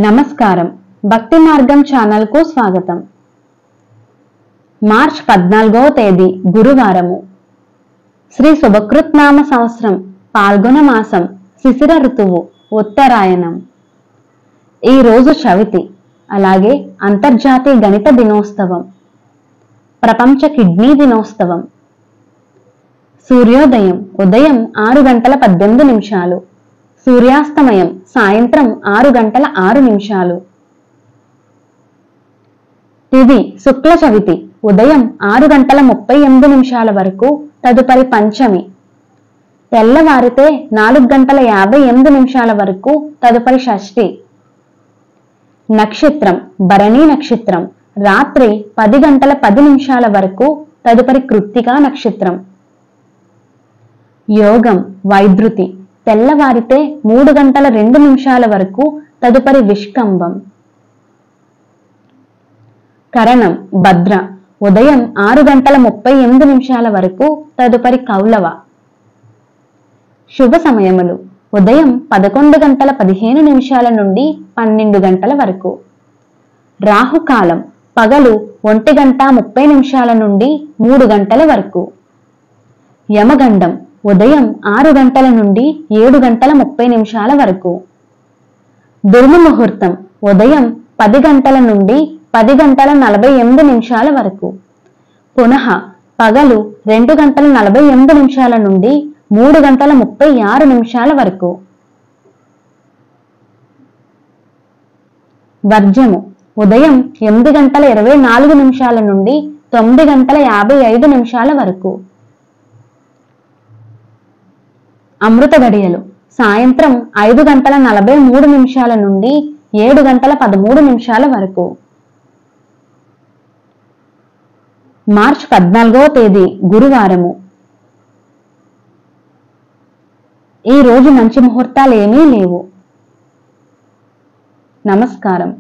నమస్కారం. భక్తి మార్గం ఛానల్ కు స్వాగతం. మార్చ్ 14వ తేదీ గురువారము. శ్రీ శుభకృత్నామ సంవత్సరం పాల్గొన మాసం శిశిర ఋతువు ఉత్తరాయణం. ఈ రోజు చవితి, అలాగే అంతర్జాతీయ గణిత దినోత్సవం, ప్రపంచ కిడ్నీ దినోత్సవం. సూర్యోదయం ఉదయం 6:18, సూర్యాస్తమయం సాయంత్రం 6:06. తిథి శుక్ల చవితి ఉదయం 6:38 వరకు, తదుపరి పంచమి. తెల్లవారితే 4:58 వరకు, తదుపరి షష్ఠి. నక్షత్రం భరణి నక్షత్రం రాత్రి 10:10 వరకు, తదుపరి కృత్తికా నక్షత్రం. యోగం వైద్యుతి తెల్లవారితే 3:02 వరకు, తదుపరి విష్కంభం. కరణం భద్ర ఉదయం 6:38 వరకు, తదుపరి కౌలవ. శుభ సమయములు ఉదయం 11:15 నుండి 12 వరకు. రాహుకాలం పగలు 1:30 నుండి 3 వరకు. యమగండం ఉదయం 6 నుండి 7:30 వరకు. దుర్ముహూర్తం ఉదయం 10 నుండి 10:48 వరకు. పునః పగలు 2:48 నుండి 3:36 వరకు. వర్జము ఉదయం 8:24 నుండి 9:55 వరకు. అమృత గడియలు సాయంత్రం 5:43 నుండి 7:13 వరకు. మార్చ్ 14వ తేదీ గురువారము. ఈ రోజు మంచి ముహూర్తాలు ఏమీ లేవు. నమస్కారం.